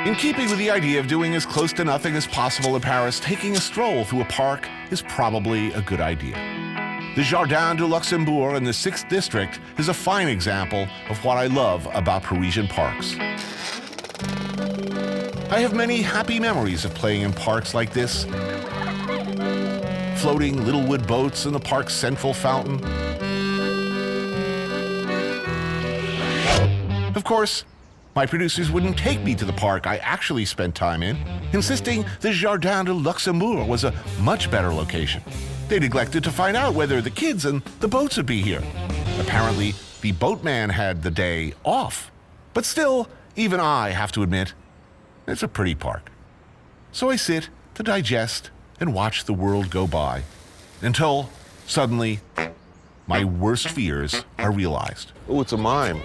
In keeping with the idea of doing as close to nothing as possible in Paris, taking a stroll through a park is probably a good idea. The Jardin du Luxembourg in the 6th District is a fine example of what I love about Parisian parks. I have many happy memories of playing in parks like this, floating little wood boats in the park's central fountain. Of course, my producers wouldn't take me to the park I actually spent time in, insisting the Jardin du Luxembourg was a much better location. They neglected to find out whether the kids and the boats would be here. Apparently, the boatman had the day off. But still, even I have to admit, it's a pretty park. So I sit to digest and watch the world go by, until, suddenly, my worst fears are realized. Oh, it's a mime.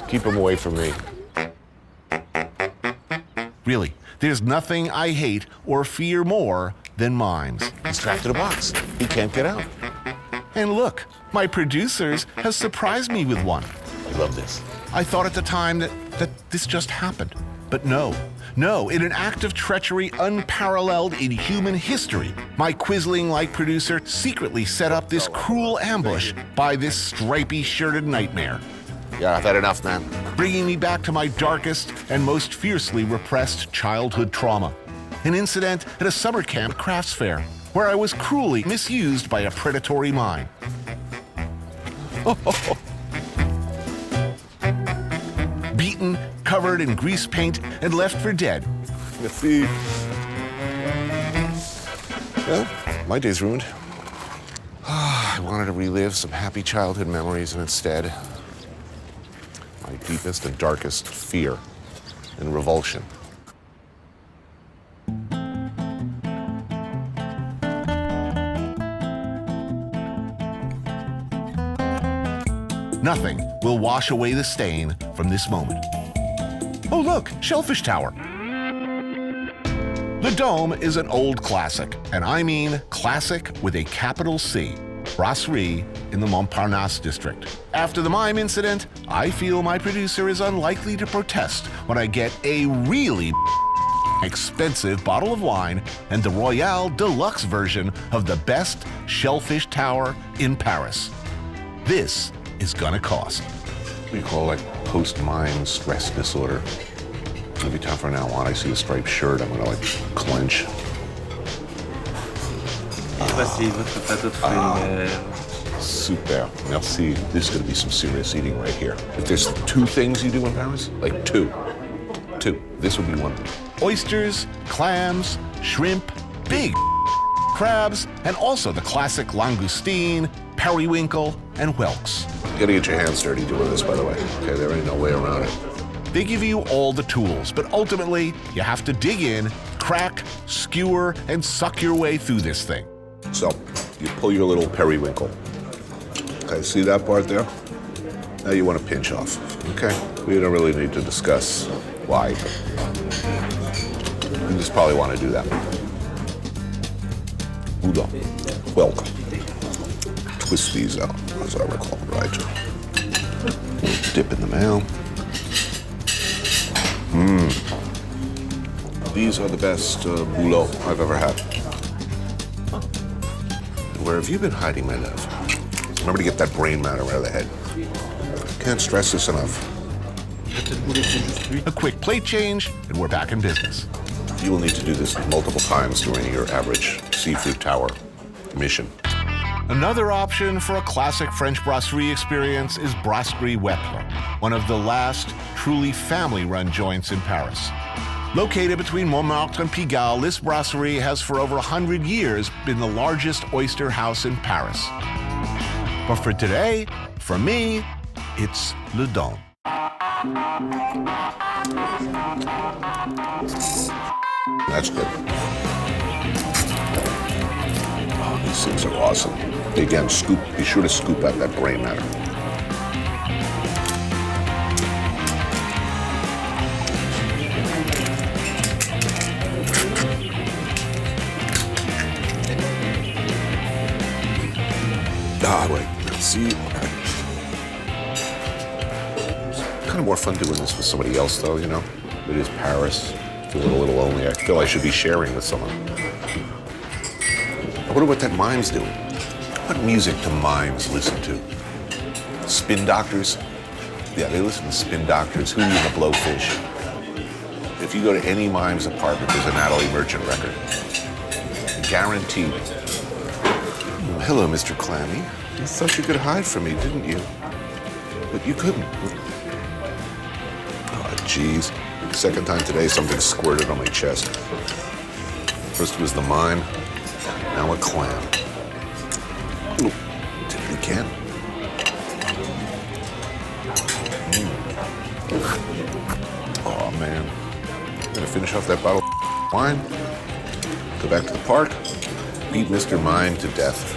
Keep him away from me. Really, there's nothing I hate or fear more than mimes. He's trapped in a box. He can't get out. And look, my producers have surprised me with one. I love this. I thought at the time that this just happened. But no, in an act of treachery unparalleled in human history, my Quisling-like producer secretly set up this cruel ambush by this stripy shirted nightmare. Yeah, I've had enough, man. Bringing me back to my darkest and most fiercely repressed childhood trauma. An incident at a summer camp crafts fair, where I was cruelly misused by a predatory mime. Beaten, covered in grease paint, and left for dead. Merci. Well, my day's ruined. I wanted to relive some happy childhood memories, and instead, my deepest and darkest fear and revulsion. Nothing will wash away the stain from this moment. Oh look, Shellfish Tower. The Dome is an old classic, and I mean classic with a capital C. Brasserie in the Montparnasse district. After the mime incident, I feel my producer is unlikely to protest when I get a really expensive bottle of wine and the Royale Deluxe version of the best Shellfish Tower in Paris. This is gonna cost. What do you call like post-mime stress disorder? Every time from now on I see a striped shirt, I'm gonna like clench. Voici votre plateau de fruits. Super. Merci. This is gonna be some serious eating right here. If there's 2 things you do in Paris, like 2. This would be one. Oysters, clams, shrimp, big crabs, and also the classic langoustine, periwinkle, and whelks. You gotta get your hands dirty doing this, by the way. Okay, there ain't no way around it. They give you all the tools, but ultimately, you have to dig in, crack, skewer, and suck your way through this thing. So, you pull your little periwinkle. Okay, see that part there? Now you want to pinch off, okay? We don't really need to discuss why, but you just probably want to do that. Bourdain, welcome. Twist these out, as I recall, right? Dip in the mayo. These are the best boulot I've ever had. Where have you been hiding, my love? Remember to get that brain matter out of the head. Can't stress this enough. A quick plate change, and we're back in business. You will need to do this multiple times during your average seafood tower mission. Another option for a classic French brasserie experience is Brasserie Weppler, one of the last truly family-run joints in Paris. Located between Montmartre and Pigalle, this brasserie has for over 100 years been the largest oyster house in Paris. But for today, for me, it's Le Dome. That's good. Oh, these things are awesome. Again, be sure to scoop out that brain matter. Wait, see? It's kind of more fun doing this with somebody else, though, you know? It is Paris. Feeling a little lonely. I feel I should be sharing with someone. I wonder what that mime's doing. What music do mimes listen to? Spin doctors? Yeah, they listen to spin doctors. Who knew the Blowfish? If you go to any mime's apartment, there's a Natalie Merchant record. Guaranteed. Hello, Mr. Clammy. You thought you could hide from me, didn't you? But you couldn't. Oh, jeez. Second time today, something squirted on my chest. First was the mime, now a clam. Ooh, did it again. Oh, man. I'm gonna finish off that bottle of wine, go back to the park, beat Mr. Mime to death.